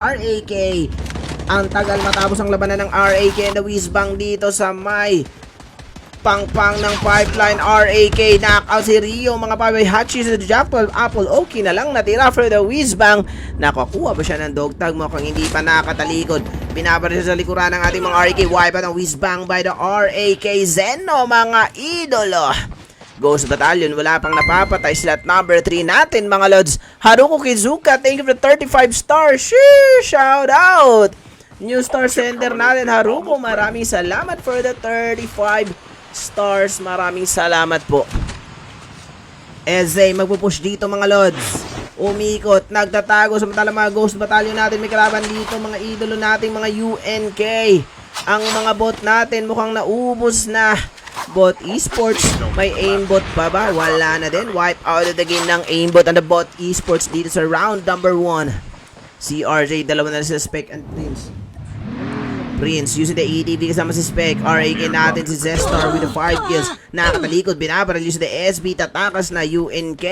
RAK. Ang tagal matapos ang labanan ng RAK and the Whizbang dito sa may pangpang ng pipeline. RAK knockout si Rio, mga pabay Hachi sa Jack 12 Apple. Okay na lang natira for the Whizbang. Nakakuha ba siya ng dog tag? Mukhang hindi pa nakatalikod. Binabaril siya sa likuran ng ating mga RAK. Wipe out ang Whizbang by the RAK Zeno, mga idolo. Ghost Battalion, wala pang napapatay. Slot number 3 natin, mga lods. Haruko Kizuka, thank you for 35 stars. Sheesh, shout out. New star sender natin, Haruko. Maraming salamat for the 35 stars. Maraming salamat po. Eze, magpupush dito, mga lods. Umikot, nagtatago. Samantala mga Ghost Battalion natin, may kalaban dito, mga idolo nating mga UNK. Ang mga bot natin mukhang naubos na. Bot Esports, may aimbot pa ba? Wala na din. Wipe out of the game ng aimbot and the bot Esports dito sa round number 1. Si RJ, dalawa na sa Spec and Prince using the EDV kasama si Spec. RAK natin si Zestar with the 5 kills. Nakatalikod, binabaril using the SB. Tatakas na UNK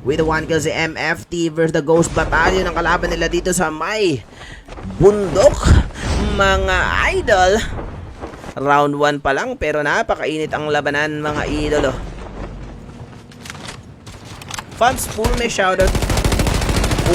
with the 1 kill si MFT versus the Ghost Battalion. Ang kalaban nila dito sa may bundok, mga idol. Round 1 pa lang pero napakainit ang labanan, mga idolo. Fans full, may shoutout.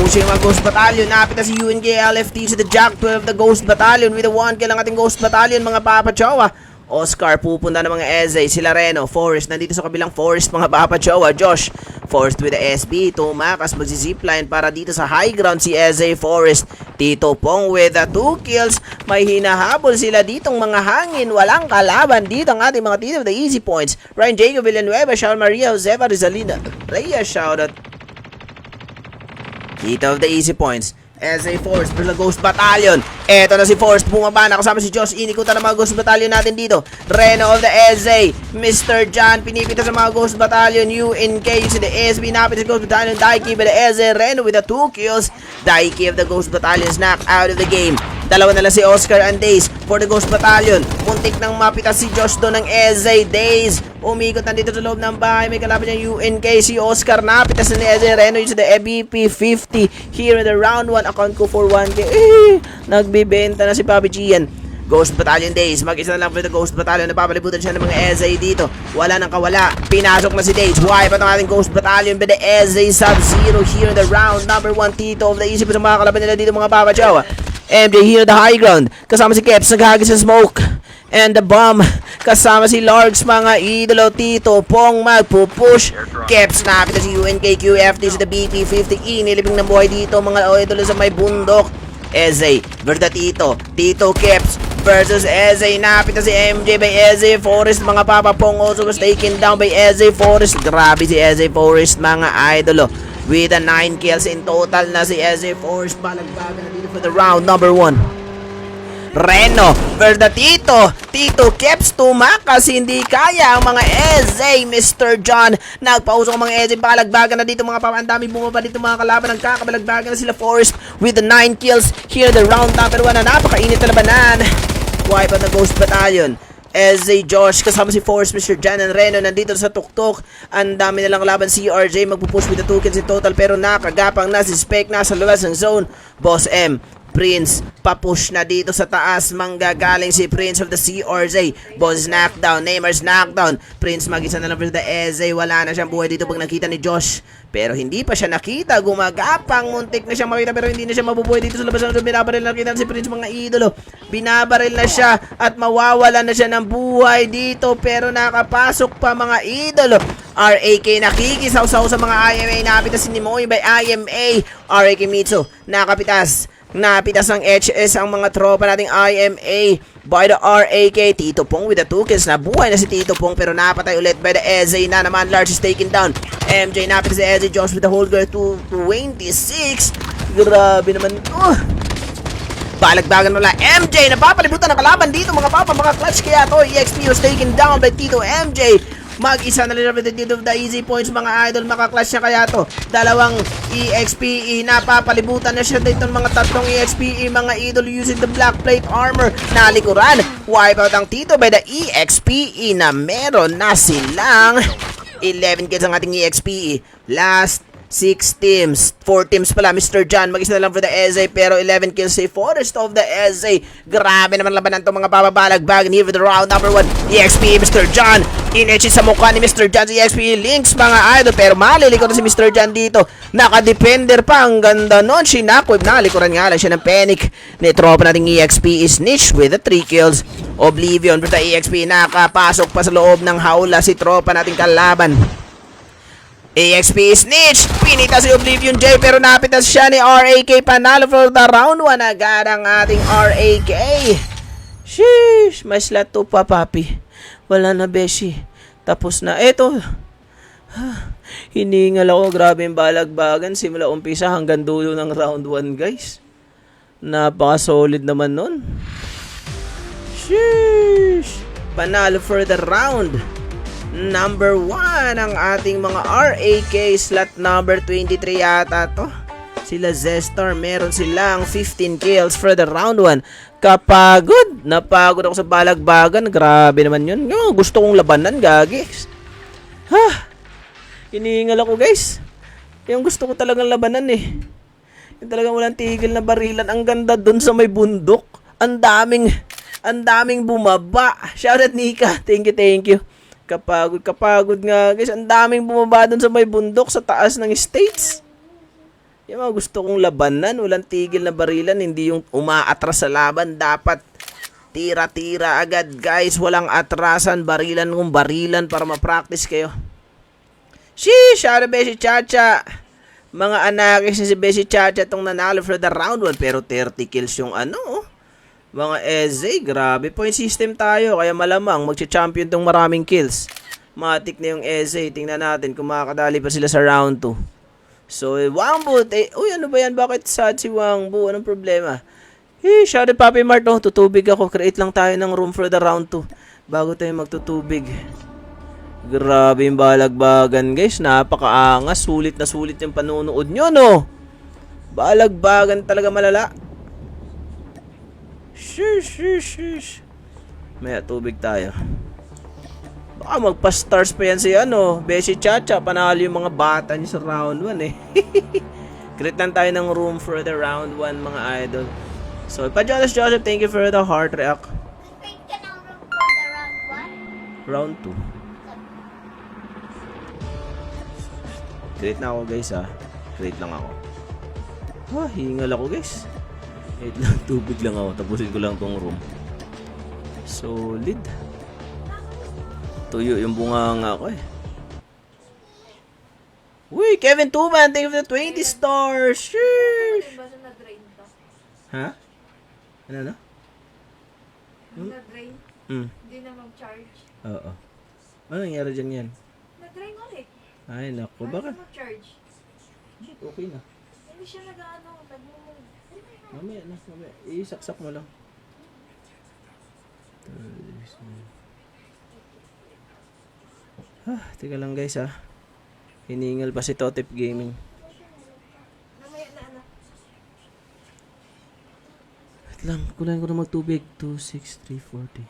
Pushing mga Ghost Battalion. Napit na si UNK LFT sa the Jack 12, the Ghost Battalion with the 1 kill ang ating Ghost Battalion, mga papachowa. Oscar pupunta ng mga Eze, sila Reno, Forest nandito sa kabilang Forest, mga papachowa. Josh Forest with the SB, tumakas magzi-zipline para dito sa high ground si Eze Forest. Tito Pong with the 2 kills. May hinahabol sila ditong mga hangin. Walang kalaban dito ang ating mga tito of the easy points. Ryan Jacob Villanueva, Shaul Maria Josefa Rizalina Rhea, shoutout. Tito of the easy points. SA Force versus Ghost Battalion. Eto na si Force, bumaba na kasama si Josh. Inikutan ng mga Ghost Battalion natin dito. Reno of the SA, Mr. John pinipita sa mga Ghost Battalion. UNK si the SB, napit si Ghost Battalion. Daiki by the SA, Reno with the 2 kills. Daiki of the Ghost Battalion is knocked out of the game. Dalawa na lang si Oscar and Days for the Ghost Battalion. Muntik nang mapita si Josh doon ng SA. Days umikot nandito sa loob ng bahay. May kalaban niyang UNK si Oscar. Napitas na ni SA. Reno using the EBP 50 here in the round 1. Account ko for 1K. Nagbibenta na si Papi Gian. Ghost Battalion Days, mag-isa na lang for the Ghost Battalion. Napapalibutan siya ng mga SA dito. Wala nang kawala. Pinasok na si Days. Wipe out ang ating Ghost Battalion by the SA Sub-Zero here in the round number 1. Tito of the Easy sa mga kalaban nila dito, mga papachow. MJ here the high ground. Kasama si Keps, naghahagis sa smoke. And the bomb. Kasama si Largs, mga idolo. Tito Pong magpupush. Keps napit na si UNK QFT sa the BP50. Inilibing ng buhay dito, mga idolo sa may bundok. Eze versus Tito. Tito Keps versus Eze. Napit na si MJ by Eze Forest. Mga Papa Pong also was taken down by Eze Forest. Grabe si Eze Forest, mga idolo. With the 9 kills in total na si Eze Forest. Balagbagan na dito for the round number 1. Reno versus Tito. Tito Keps tumakas, hindi kaya ang mga Eze. Mr. John nagpausok ang mga Eze. Balagbagan na dito, mga papa. Ang dami bumaba dito, mga kalaban. Nagkakabalagbagan na sila Forest with the 9 kills here the round number 1 na napakainit na labanan. Wipe out ng Ghost Battalion. Eze Josh kasama si Force, Mr. Jan and Reno nandito sa tuktok. Ang dami nilang laban. Si RJ magpupush with the 2 kills in total pero nakagapang na si Spec, nasa labas ng zone. Boss M Prince papush na dito sa taas. Manggagaling si Prince of the CRJ. Boss knockdown, Neymar's knockdown. Prince mag-isa na lang for the Eze. Wala na siyang buhay dito pag nakita ni Josh. Pero hindi pa siya nakita. Gumagapang, muntik na siyang makita pero hindi na siya mabubuhay dito sa labas ng zone. Binabaril na nakita si Prince, mga idolo. Binabaril na siya at mawawala na siya ng buhay dito pero nakapasok pa, mga idolo. RAK nakikisaw-saw sa mga IMA. Napitas si Nimoy by IMA. RAK Mitsu nakapitas. Napitas ng HS ang mga tropa nating IMA by the RAK. Tito Pong with the 2 kills. Nabuhay na si Tito Pong pero napatay ulit by the Eze na naman. Large is taken down. MJ napitas si Eze. Josh with the whole girl to 26. Grabe naman. Balagbagan wala. MJ napapalibutan ng kalaban dito, mga papa. Mga clutch kaya to. EXP was taken down by Tito MJ. Mag-isa na rin representative of the easy points, mga idol. Makaklash siya kaya to. Dalawang EXPE. Napapalibutan na siya dito ng mga tatlong EXPE, mga idol, using the black plate armor. Nalikuran. Wipe out ang Tito by the EXPE na meron na silang 11 kills ang ating EXPE. Last 6 teams. 4 teams pala. Mr. John, mag-isa na lang for the SA. Pero 11 kills si Forest of the SA. Grabe naman labanan itong mga bababalagbag. And here for the round number 1. EXP, Mr. John. Inetchin sa mukha ni Mr. John si EXP. Links mga idol. Pero malilikot na si Mr. John dito. Naka-defender pa. Ang ganda nun. Shinakwib. Nakalikuran nga lang siya ng panic. Ni tropa nating EXP is Niche with the 3 kills. Oblivion for the EXP. Nakapasok pa sa loob ng hawla si tropa nating kalaban. EXP Snitch, pinita si Oblivion J pero napitas siya ni RAK. Panalo for the round 1 agad ang ating RAK. Sheesh, may slot 2 pa papi. Wala na beshi. Tapos na. Eto. Hiningal ako, grabe yung balagbagan. Simula umpisa hanggang dulo ng round 1 guys. Napaka solid naman nun. Sheesh. Panalo for the round number 1 ang ating mga RAK. Slot number 23 yata to. Sila Zestar, meron silang 15 kills for the round 1. Kapagod. Napagod ako sa balagbagan. Grabe naman yun. Yung gusto kong labanan, gagis. Hinihingal ako guys. Yung gusto ko talagang labanan eh. Yung talagang walang tigil na barilan. Ang ganda dun sa may bundok. Ang daming bumaba. Shoutout Nika. Thank you. Kapagod nga guys. Ang daming bumaba dun sa may bundok sa taas ng states. Yung mga gusto kong labanan, walang tigil na barilan, hindi yung umaatras sa laban. Dapat tira-tira agad guys. Walang atrasan, barilan kung barilan para ma-practice kayo. Sheesh, shoutout Beshi Chacha. Mga anakis ni si Beshi Chacha itong nanalo for the round 1. Pero 30 kills yung mga EZA, grabe point system tayo. Kaya malamang magcha-champion tong maraming kills. Matik na yung EZA. Tingnan natin kung makakadali pa sila sa round 2. So, Wangbu. Uy, ano ba yan? Bakit sad si Wangbu? Anong problema? Shoutout Papi Mart. Tutubig ako. Create lang tayo ng room for the round 2 bago tayo magtutubig. Grabe yung balagbagan guys. Napakaangas. Sulit na sulit yung panunood nyo, no? Balagbagan talaga malala. Shish. Maya tubig tayo. Baka magpa-stars pa yan si Beshi Chacha. Panalo yung mga bata niya sa round 1 eh. Create lang tayo ng room for the round 1 mga idol. So, Pajolas Joseph, thank you for the heart react. Create ka ng room for the round 1? Round 2. Create na ako guys Create lang ako. Hingal ako guys. Wait lang, tubig lang ako. Tapusin ko lang tong room. Solid. Tuyo yung bunganga ko eh. Uy, Kevin Tuban, thank you for the 20 stars. Sheesh. Ha? Ano na? Na-drain? Hindi na mag-charge. Oo. Ano nangyari dyan yan? Na-drain ulit. Ay, naku. Baka? Mag-charge. Okay na. Hindi siya nag-move. Mamaya. Isaksak mo lang. Teka lang guys Hiningal pa si Totep Gaming. Mamaya na Wait lang, kulang ko na magtubig. 26340.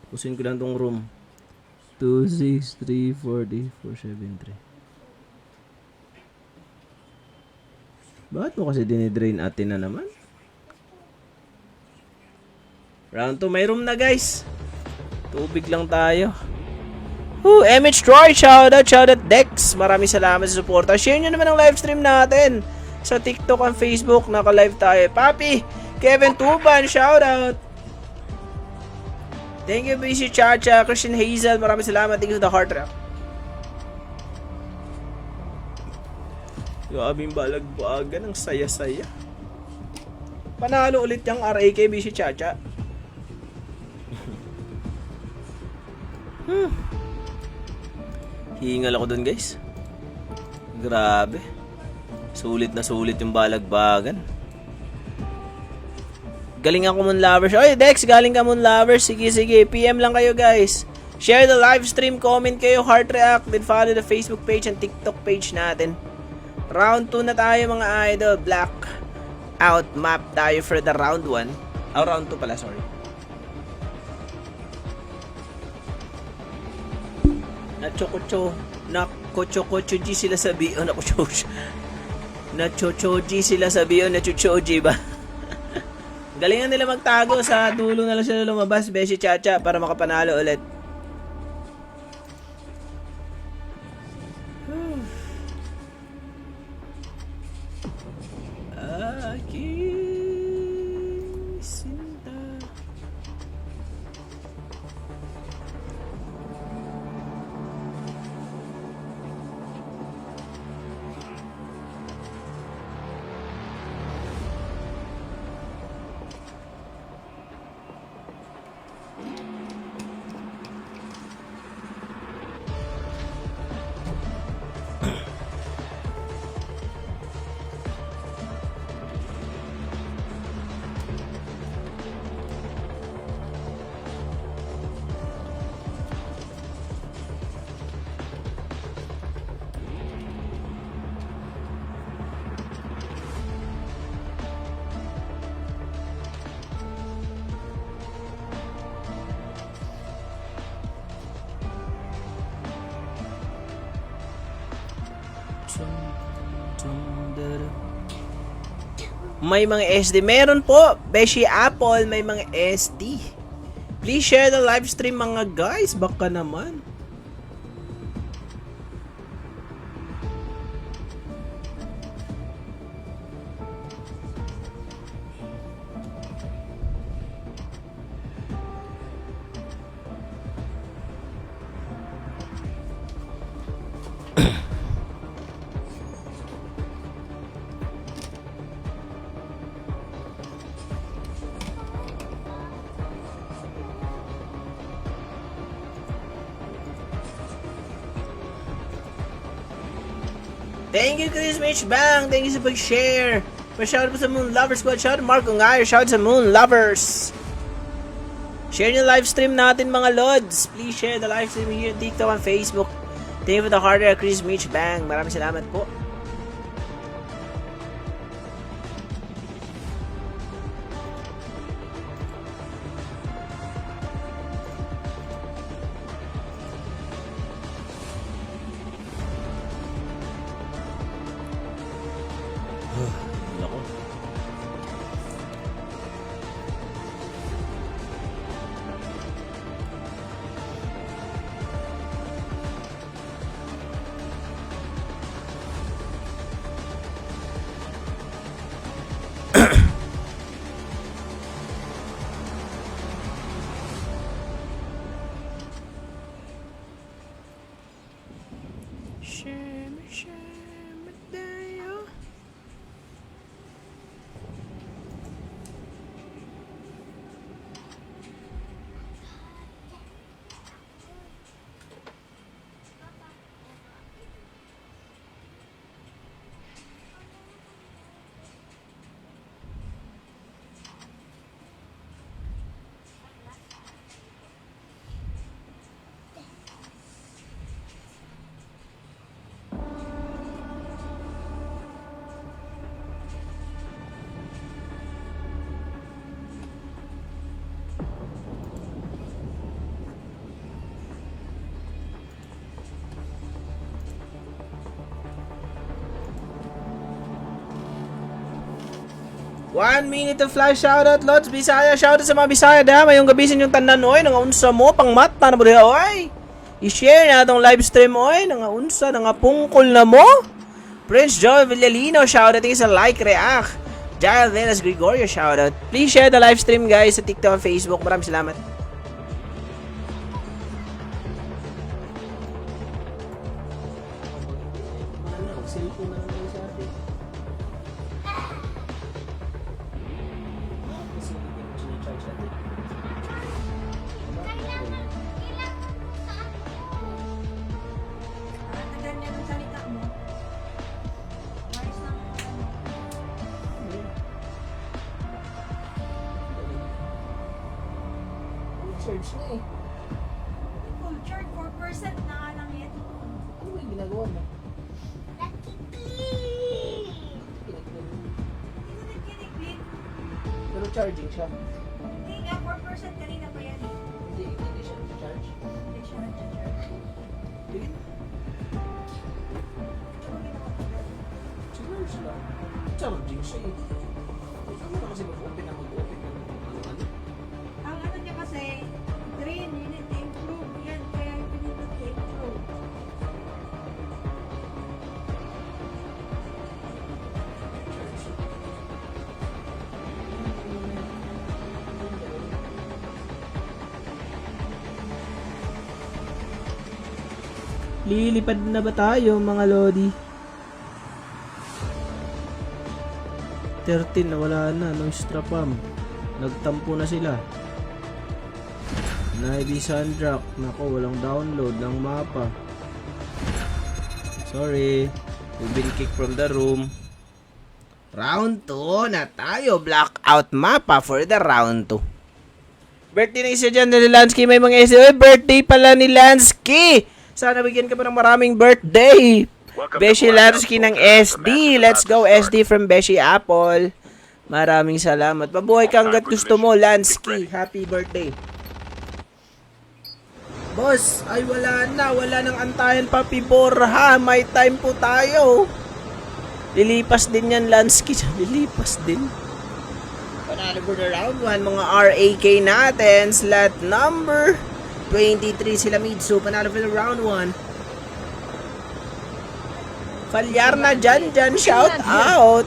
Pusin ko lang tong room. 26340 473. Bakit mo kasi dinidrain atin na naman? Round 2, may room na guys. Tubig lang tayo. MH Troy, shoutout Dex. Maraming salamat sa suporta. Share nyo naman ang live stream natin sa TikTok and Facebook. Naka-live tayo. Papi, Kevin Tuban, shoutout. Thank you, BC Chacha, Christian Hazel. Maraming salamat. Thank you to the heart rap. Grabe yung balagbagan. Ang saya-saya. Panalo ulit yung RAK, BC Chacha. Hingal ako dun guys. Grabe. Sulit na sulit yung balagbagan. Galing ako Moon Lovers. Oy Dex, galing ka Moon Lovers. Sige. PM lang kayo guys. Share the live stream. Comment kayo. Heart react. Then follow the Facebook page and TikTok page natin. Round 2 na tayo mga idol. Black out map tayo for the round 1. Round 2 pala, sorry. Choco knock Kocho-kocho-G sila sa Bion. Na-chocho-G sila sa Bion. Na-chocho-G ba? Galingan nila magtago. Sa dulo na lang sila lumabas. Beshi Chacha para makapanalo ulit. Aking sinta. May mga SD. Meron po. Beshi Apple, may mga SD. Please share the live stream mga guys. Baka naman. Thank you, Chris Mitch Bang. Thank you sa pag-share. Pa-shout po sa Moon Lovers Squad. Shout Marco Ngayo. Shout sa Moon Lovers. Share yung live stream natin mga lods. Please share the live stream here on TikTok and Facebook. Thank you for the hardware, Chris Mitch Bang. Maraming salamat po. One minute of flash shoutout, Lods Bisaya. Shoutout sa mga Bisaya da. Mayong gabi sa inyong tanan, oy. Nangaunsa mo, pang mata na mo diha, oy. I-share na itong live stream, oy. Nangaunsa, nangapungkol na mo. Prince Joel Villalino, shoutout. Tingin sa like, react. Jael Velas Gregorio, shoutout. Please share the live stream, guys, sa TikTok and Facebook. Maraming salamat. Charge na eh. Full charge, 4% na nga lang yan. Ano ba yung ginagawa mo? Nakikli! Hindi ko nagkiniklit. Pero charging siya. Hindi nga, 4% kanina pa yan eh. Hindi siya charge. Hindi siya nag-charge. Tingin. Siguro sila. Charging siya eh. Siguro na kasi mag-open na mag-open na ano. Ang ano niya kasi, green, you need to improve. Yan, kaya you need to improve. Lilipad na ba tayo mga lodi? 13 na wala na, no strapam. Nagtampo na sila. Navy Sandrak, nako walang download ng mapa. Sorry, we've been kicked from the room. Round 2 na tayo, blackout mapa for the round 2. Birthday ng isa dyan ni Lansky, may mga isa. Birthday pala ni Lansky! Sana bigyan ka pa ng maraming birthday. Beshi Lansky ng SD. Let's go SD from Beshi Apple. Maraming salamat. Mabuhay ka hanggat gusto mo, Lansky. Happy birthday. Boss, ay wala na. Wala nang antayan pa, Piborha. May time po tayo. Lilipas din yan, Lansky. Lilipas din. Panalo for the round 1. Mga RAK natin. Slot number 23 sila Mitsu. Panalo for the round 1. Falyar na dyan. Shout out.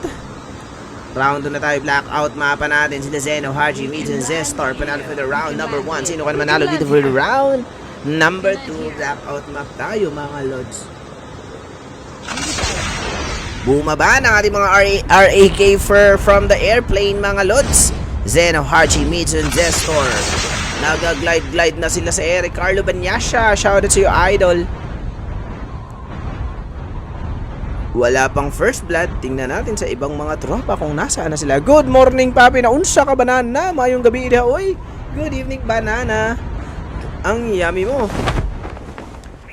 Round 2 na tayo. Blackout mapa natin. Sila Zeno, Haji, Mitsu, and Zestar. Panalo for the round number 1. Sino ka na manalo dito for the round number 2? Blackout map tayo mga lods. Bumaba ng ating mga RAK from the airplane mga lods. Zeno, Haji, Mitsu, and Zestor. Nag-glide na sila sa Eric Carlo Banyasha. Shoutout sa iyo, idol. Wala pang first blood. Tingnan natin sa ibang mga tropa kung nasaan na sila. Good morning, papi. Naunsa ka, banana? Mayong gabi ida. Oy, good evening, banana. Ang yummy mo.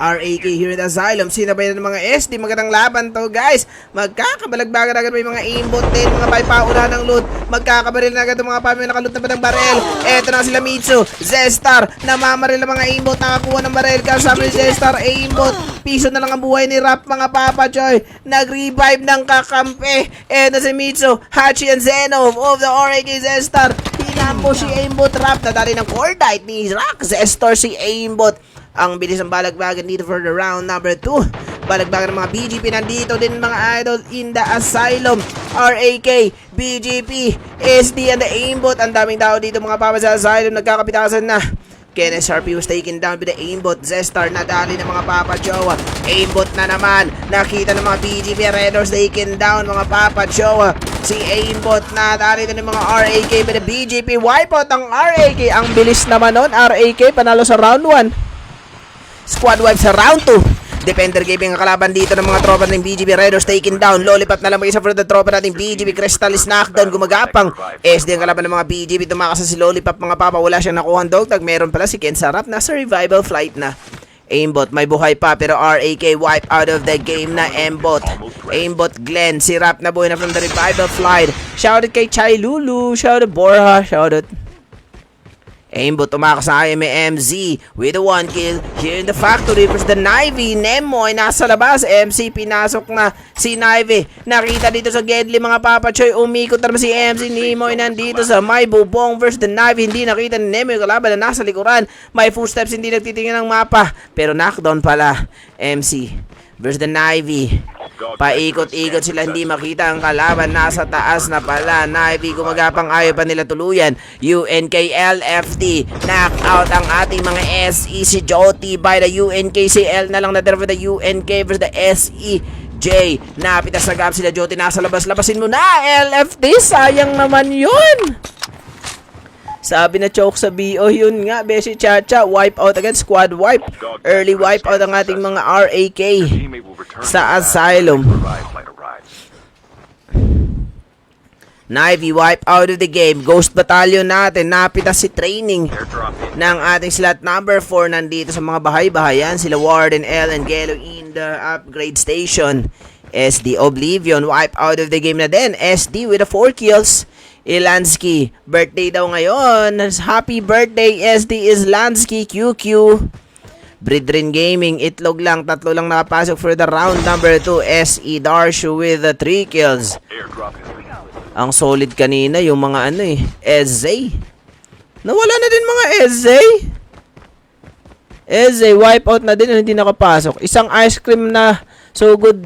RAK here at Asylum. Sinabayan ng mga SD. Magandang laban to, guys. Magkakabalagbagan agad may mga aimbot din. Mga paipauna ng loot. Magkakabaril na agad ng mga pami nakaloot na ba ng barel. Eto na sila Mitsu. Zestar. Namamaril ng mga aimbot. Nakakuha ng barel. Kasama ni Zestar. Aimbot. Piso na lang ang buhay ni Rap, mga Papa Joy. Nag-revive ng kakampi. Eto si Mitsu. Hachi and Zeno of the RAK Zestar. Hinampo si aimbot. Rap. Nadali ng Cordite ni Rock. Zestar si aimbot. Ang bilis ng balagbagan dito for the round number 2. Balagbagan ng mga BGP nandito din mga idol in the Asylum. RAK, BGP, SD and the aimbot. Ang daming tao dito mga papa sa Asylum. Nagkakapitasan na. Kenneth RP was taken down by the aimbot. Zestar nadali ng mga papa Jowa. Aimbot na naman. Nakita ng mga BGP Raiders taken down mga papa Jowa. Si aimbot nadali din ng mga RAK by the BGP. Wipeout ang RAK. Ang bilis naman nun. RAK panalo sa round 1. Squad wipe sa round 2. Defender gaming ang kalaban dito ng mga tropa ng BGB Raiders taken down. Lollipop na lang mag-isa for the tropa nating BGB. Crystal is knockdown. Gumagapang. SD ang kalaban ng mga BGB. Tumakas si Lollipop mga papa. Wala siyang nakuha ang dog tag. Meron pala si Ken Sarap. Nasa revival flight na. Aimbot may buhay pa pero RAK wipe out of the game na. Aimbot Glenn. Si Rap na buhay na from the revival flight. Shoutout kay Chai Lulu. Shoutout Borja. Shoutout Aimbot tumakas sa IMMZ with a 1 kill here in the factory versus the Nivy. Nemoy nasa labas. MC pinasok na si Nivy. Nakita dito sa Gedli mga Papa Choy. Umikot naman si MC. Nemoy nandito sa may bubong versus the Nivy. Hindi nakita ni Nemoy kalaban na nasa likuran. May footsteps hindi nagtitingin ng mapa. Pero knockdown pala. MC versus the Nivy. Paikot-ikot sila, hindi makita ang kalaban. Nasa taas na pala. Nivy gumagapang, ayaw pa nila tuluyan. UNKLFD knockout ang ating mga SE. Si Joti by the UNKCL na lang natin for the UNK versus the SE. J, napitas na gap sila Joti. Nasa labas, labasin mo na LFD. Sayang naman yun. Sabi na choke sa BO, yun nga, Beshi Chacha, wipe out again, squad wipe. Early wipe out ang ating mga RAK sa Asylum. Nivy wipe out of the game. Ghost Battalion natin, napitas si training ng ating slot number 4. Nandito sa mga bahay-bahayan, sila Warden L and Gelo in the upgrade station. SD Oblivion, wipe out of the game na din. SD with the 4 kills. Ilansky, birthday daw ngayon. Happy birthday SD Islansky QQ. Bridrin Gaming, itlog lang, 3 lang nakapasok for the round number 2. SE Darshu with the 3 kills. Ang solid kanina yung mga ano Eze. Nawala na din mga Eze. Eze, wipeout na din, hindi nakapasok. Isang ice cream na so good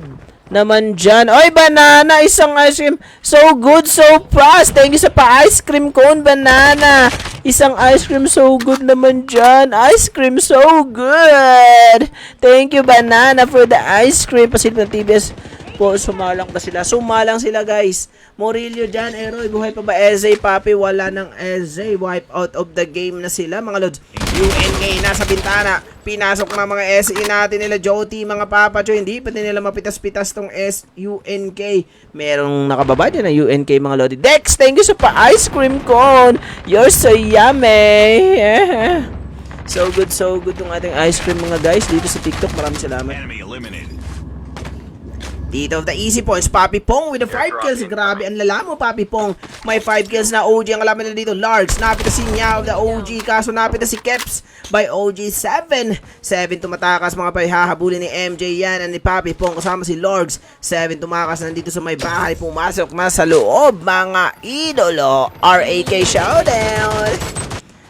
naman dyan. Oy, banana! Isang ice cream. So good, so fast. Thank you sa pa-ice cream cone, banana. Isang ice cream so good naman dyan. Ice cream so good. Thank you, banana, for the ice cream. Pasilip ng TBS po, sumalang ba sila? Sumalang sila, guys. Morillo dyan, Eroy. Buhay pa ba? Eze, Papi. Wala ng Eze. Wipe out of the game na sila, mga lods. UNK nasa bintana. Pinasok na mga SE natin nila Joti, mga papacho. Hindi pa din nila mapitas-pitas tong UNK. Merong nakababa dyan na UNK, mga lodi. Dex, thank you sa pa-ice cream cone. You're so yummy. So good tong ating ice cream, mga guys. Dito sa TikTok, maraming salamat. Dito of the easy points, Papi Pong with the 5 kills. Grabe, ang lala mo, Papi Pong. May 5 kills na OG ang kalaban nila dito. Large, napit na si Nya of the OG. Kaso napit na si Keps by OG 7. 7 tumatakas, mga pahihahabulin ni MJ yan. And ni Papi Pong kasama si Lorgs. 7 tumakas, nandito sa may bahay. Pumasok na sa loob, mga idolo. RAK Showdown.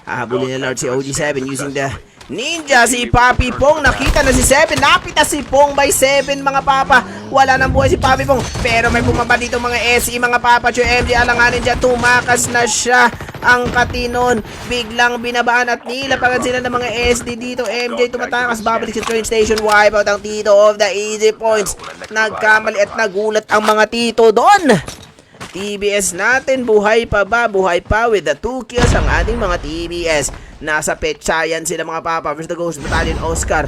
Hahabulin ni Lord si OG7 using the Ninja. Si Papi Pong, nakita na si 7. Napita si Pong by 7, mga papa. Wala nang buhay si Papi Pong. Pero may bumaba dito mga SE, mga papa. Cho MJ, alanganin dyan. Tumakas na siya. Ang katinon. Biglang binabaan at nilapagan sila ng mga SD dito. MJ tumatakas. Babalik sa train station. Wipeout ang tito of the easy points. Nagkamali at nagulat ang mga tito doon. TBS natin, buhay pa ba? Buhay pa with the 2 kills ang ating mga TBS. Nasa petsayan sila, mga papa, versus the Ghost Battalion Oscar.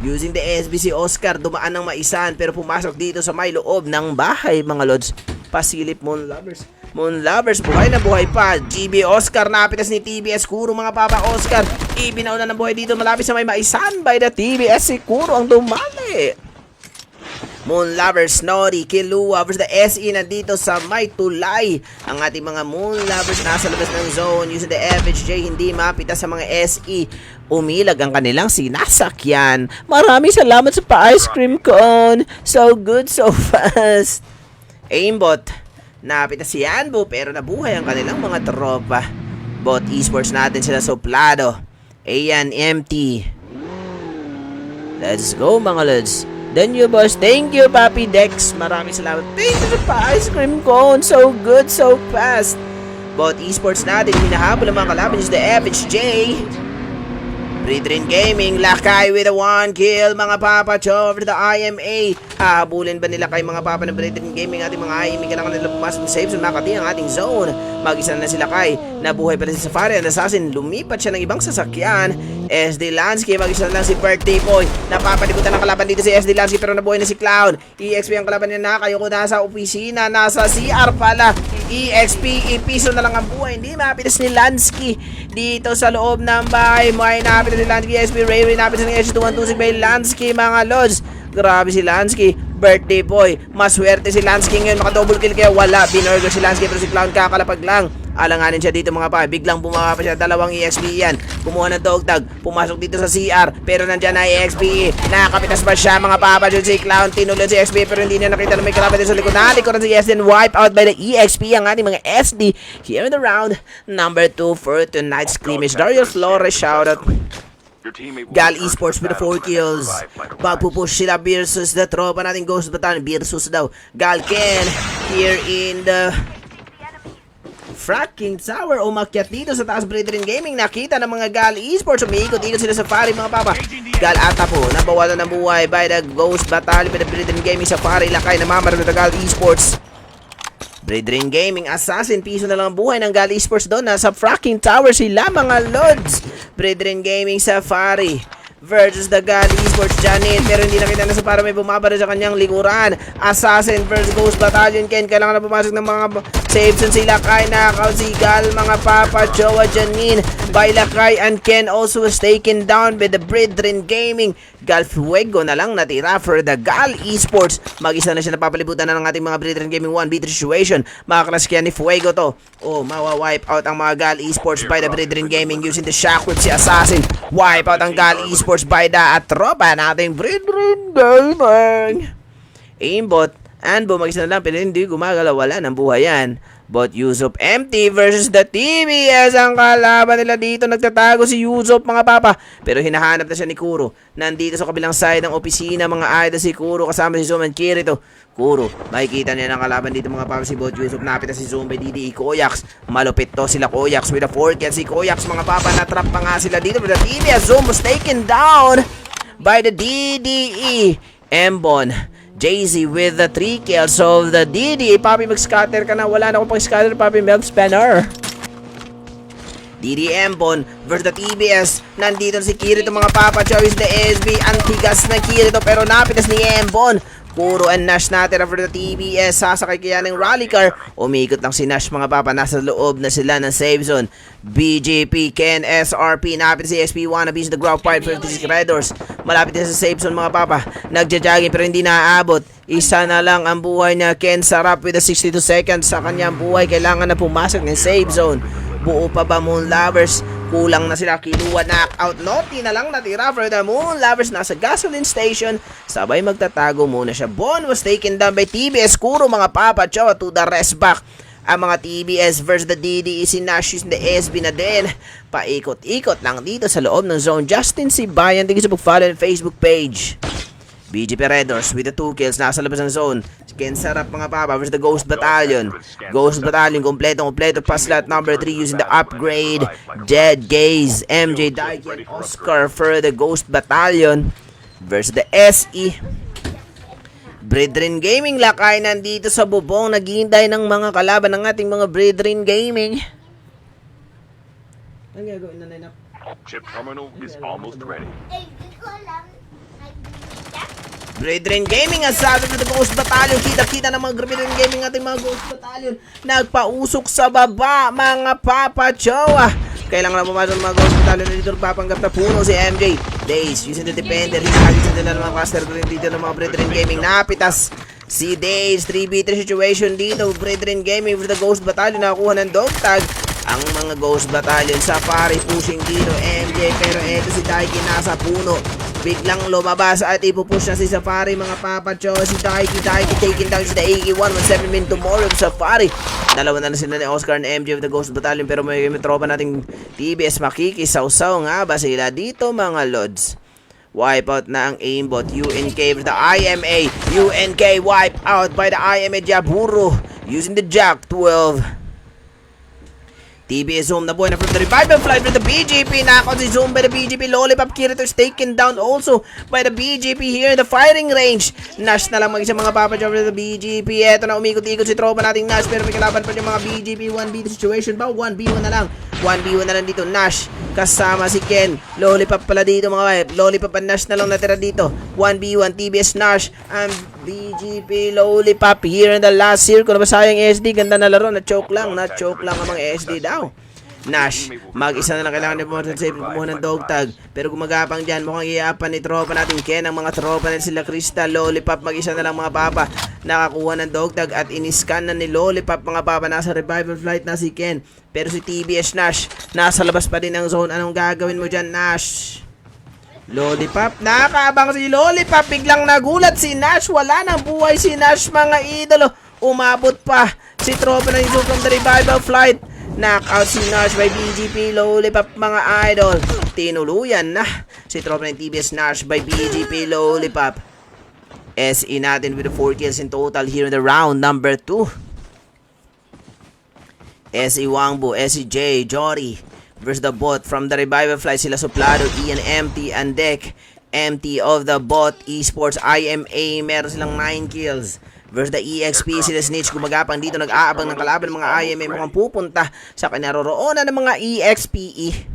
Using the SBC Oscar, dumaan ng maisan pero pumasok dito sa may loob ng bahay, mga lods. Pasilip Moon Lovers. Moon Lovers, buhay na buhay pa. GB Oscar, napitas ni TBS Kuro, mga papa. Oscar, ibinauna ng buhay dito malapit sa may maisan by the TBS. Si Kuro ang dumali. Moon Lovers, Nori, Kilua versus the SE nandito sa may tulay. Ang ating mga Moon Lovers nasa labas ng zone. Using the FHJ, hindi mapita sa mga SE. Umilag ang kanilang sinasakyan. Maraming salamat sa pa-ice cream cone. So good, so fast. Aimbot, napita si Yanbo pero nabuhay ang kanilang mga tropa. Bot esports natin sila soplado. Ayan, empty. Let's go, mga lods. Then you, boss. Thank you, Papi Dex. Maraming salamat. Thank you sa ice cream cone. So good, so fast. Bot esports natin, hinahabol ang mga kalaban is the FHJ. Bridrin Gaming, lakay with a 1 kill, mga papa, over the IMA. Hahabulin ba nila kay mga papa ng Bridrin Gaming? Ating mga IMA, kailangan nila pumasok ng safe zone, nakati ang ating zone. Mag-isa na sila kay, nabuhay pa rin si Safari, ang assassin, lumipat siya ng ibang sasakyan. SD Lansky, mag-isa na lang si Birthday Boy. Napapalikutan ng kalaban dito si SD Lansky pero nabuhay na si Cloud. EXP ang kalaban niya na, kayo ko nasa opisina, nasa CR pala. EXP, ipiso na lang ang buhay. Hindi mapitas ni Lansky dito sa loob ng bahay. May napitas ni Lansky, EXP, Ray, napitas ng H2126 by Lansky, mga lods. Grabe si Lansky. Birthday Boy, maswerte si Lansky ngayon, maka-double kill kaya wala. Binorgo si Lansky pero si Clown kakalapag lang. Alanganin siya dito, mga pa. Biglang bumaba pa siya. Dalawang EXP yan. Kumuha ng dog tag. Pumasok dito sa CR. Pero nandyan na EXP. Nakakapitas pa siya, mga papa. Dyan si Clown. Tinulad si EXP. Pero hindi niya nakita na may kalaban dito sa likod. Nalikuran si SD. Wipe out by the EXP. Ang ating mga SD. Here in the round. Number 2 for tonight's scrimmage. Dario Flores, shoutout. Gal Esports with the 4 kills. Pagpupush sila versus the tropa natin Ghost Battalion. Versus daw. Gal Ken. Here in the fracking tower, umakyat dito sa taas. Bridrin Gaming, nakita ng mga Gal Esports, umiikot-ikot sila sa Fari, mga papa. Gal Ata po, nabawalan ng buhay by the Ghost Battalion, by the Bridrin Gaming sa Fari, lakay na mamarag na Gal Esports. Bridrin Gaming, assassin, piso na lang ang buhay ng Gal Esports doon, nasa fracking tower sila, mga lods. Bridrin Gaming sa Fari versus the Gal Esports, Janet, pero hindi nakita na sa para may bumabara sa kanyang likuran. Assassin versus Ghost Battalion, Ken, kailangan na pumasok ng mga safe zone si Lakay, knockout si Gal, mga papa, Jowa Janine by Lakay, and Ken also was taken down by the Brethren Gaming. Gal Fuego na lang natira for the Gal Esports. Mag-isa na siya napapalibutan na ng ating mga Brethren Gaming 1v3 situation. Makaklas kaya ni Fuego to. Oh, mawa-wipe out ang mga Gal Esports by the Brethren Gaming using the shockwave si Assassin. Wipe out ang Gal Esports by the tropa nating Brethren Gaming. Aimbot and bumagis na lang pero hindi gumagalaw, wala ng buhay yan. But Yusuf MT versus the TBS ang kalaban nila dito. Nagtatago si Yusuf, mga papa, pero hinahanap na siya ni Kuro. Nandito sa kabilang side ng opisina, mga idol, si Kuro kasama si Zoom and Kirito. Kuro, makikita niya ng kalaban dito, mga papa, si Bot Yusuf. Napit na si Zoom by DDE Koyax. Malupit to sila Koyax with a 4 kill. Si Koyax, mga papa, natrap pa nga sila dito. But the TBS Zoom was taken down by the DDE. Mbon Jay-Z with the 3 kills of the DD. Papi, mag-scatter ka na. Wala na akong pang-scatter, Papi. Melt Spanner. DD Mbon versus the TBS. Nandito si Kirito, mga papa. Choice the SB. Antigas na Kirito, pero napitas ni Mbon. Kuro and Nash natin for the TBS. Sasakay kaya ng rally car. Umikot lang si Nash, mga papa. Nasa loob na sila ng safe zone. BJP, Ken, SRP. Napit si XP1. Abuse the ground part 56 Redors. Malapit na sa safe zone, mga papa. Nagja-jogging pero hindi naaabot. Isa na lang ang buhay niya. Ken Sarap with the 62 seconds sa kanyang buhay. Kailangan na pumasok ng safe zone. Buo pa ba Moon Lovers? Kulang na sila. Kiluwa, knockout. Loti na lang natira for the Moon Lovers. Nasa gasoline station. Sabay magtatago muna siya. Bon was taken down by TBS. Kuro, mga papa. Chow to the rest back. Ang mga TBS versus the DDE. Si Nash using the SB na din. Paikot-ikot lang dito sa loob ng zone. Justin Sibayan. Tingin sa pag-follow ng Facebook page. BGP Redors with the 2 kills. Nasa labas ng zone. Ken Sarap, mga papa, versus the Ghost Battalion. Ghost Battalion, kompleto pa slot number 3 using the upgrade. Jed Gaze, MJ Daiki, and Oscar for the Ghost Battalion versus the SE. Brethren Gaming, Lakay nandito sa bubong. Naghihintay ng mga kalaban ng ating mga Brethren Gaming. Ang gagawin na lineup? Chip terminal is almost ready. Eh, di ko alam. Nag-check. Brethren Gaming ang sabi ng Ghost Battalion. Kita-kita ng mga Brethren Gaming ating mga Ghost Battalion. Nagpausok sa baba, mga papa chowa. Kailangan na pumasok ng mga Ghost Battalion na dito papanggap na puno si MJ. Days using the Defender. Hinagin sa nila ng mga Master Green dito ng mga Brethren Gaming. Napitas si Days. 3v3 situation dito. Brethren Gaming with the Ghost Battalion. Nakakuha ng dog tag. Ang mga Ghost Battalion. Safari pushing dito. MJ, pero eto si Daiki nasa puno. Biglang lumabas at ipupush na si Safari, mga papa chow. Si Daiki taking down si the AK-1. 17 min tomorrow Safari. Dalawa na sila ni Oscar and MJ of the Ghost Battalion. Pero may tropa nating TBS makikisaw-saw nga ba sila dito, mga lods. Wipeout na ang aimbot. UNK with the IMA. UNK wipe out by the IMA Jaburo using the Jack 12. TBS Zoom na buhay na from the revival flight with the BGP. Knockout si Zoom by the BGP. Lollipop Kirito is taken down also by the BGP here in the firing range. Nash na lang mag-isa, mga papa job with the BGP. Eto na, umikot-ikot si tropa nating Nash, pero may kalaban pa yung mga BGP. 1v2 situation ba? 1v1 na lang. 1v1 na lang dito. Nash kasama si Ken. Lollipop pala dito, mga wife. Lollipop and Nash na lang natira dito. 1v1 TBS Nash and BGP Lollipop here in the last circle. Sayang SD, ganda na laro. Na-choke lang ang mga SD daw. Nash, mag-isa na lang kailangan ni Mortal Safe kumuha ng dog tag. Pero gumagapang dyan, mukhang iapan ni tropa natin Ken. Ang mga tropa nila sila Crystal, Lollipop, mag-isa na lang, mga papa. Nakakuha ng dog tag at iniscan na ni Lollipop, mga papa. Nasa revival flight na si Ken. Pero si TBS Nash, nasa labas pa din ng zone. Anong gagawin mo dyan, Nash? Lollipop, nakakabang si Lollipop. Biglang nagulat si Nash. Wala nang buhay si Nash, mga idolo. Umabot pa si tropa na yung from the revival flight. Knockout si Nash by BGP Lollipop, mga idol. Tinuluyan na si tropa ng TBS Nash by BGP Lollipop. SE natin with the 4 kills in total here in the round number 2. SE Wangbo, SE J, Jory versus the bot from the revival flight. Sila Suplado, Ian, MT, and Deck. MT of the bot Esports IMA, meron silang 9 kills. Versus the EXP, sila Snitch gumagapang dito, nag-aabang ng kalaban ng mga IMA, mukhang pupunta sa kinaroroonan ng mga EXPE.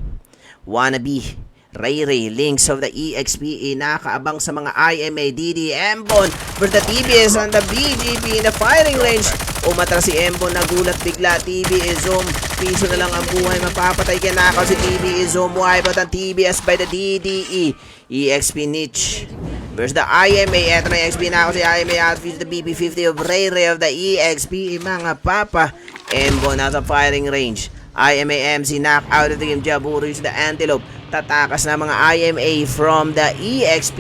Wannabe Ray Links of the EXPE nakaabang sa mga IMA DD Embon versus the TBS and the BGP in the firing range. Umatras si Embon, nagulat bigla. TBS Zoom, piso na lang ang buhay, mapapatay kaya nakaw si TBS Zoom. Wipe out ang TBS by the DDE. EXP Niche versus the IMA. Eto na EXP na ako si IMA outfits the BP50 of Ray of the EXP. Mga papa, Embon nasa firing range. IMA MC knock out of the game. Jaburo is the Antelope. Tatakas na mga IMA from the EXP.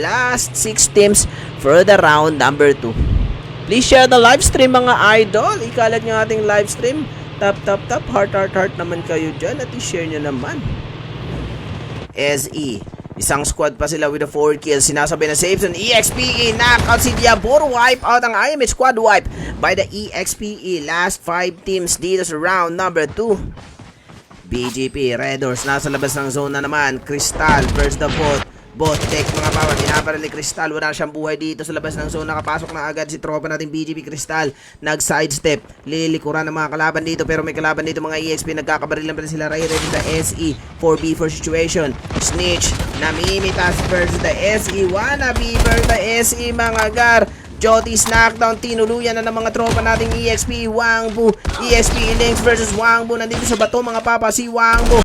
Last 6 teams for the round number 2. Please share the live stream mga idol. Ikalat nyo ating live stream. Tap heart naman kayo dyan at i-share nyo naman. SE, isang squad pa sila with the 4 kills. Sinasabay na saves on EXPE. Knockout si Diaboro. Wipe out ang IMA squad wipe by the EXPE. Last 5 teams dito sa round number 2. BGP, Red Horse, nasa labas ng zone na naman. Crystal versus the bot tech mga papa, pinaparal ni Crystal, wala siyang buhay dito sa labas ng zone. Nakapasok na agad si tropa natin BGP Crystal, nag sidestep, lilikuran ng mga kalaban dito, pero may kalaban dito mga EXP, nagkakabarilan pa rin sila. Ray ready the SE, 4v4 situation. Snitch, namimitas versus the SE, wannabe versus the SE mga gar. Jotis knockdown, tinuluyan na ng mga tropa nating EXP. Wangbu, EXP Links versus Wangbu. Nandito sa bato mga papa si Wangbu.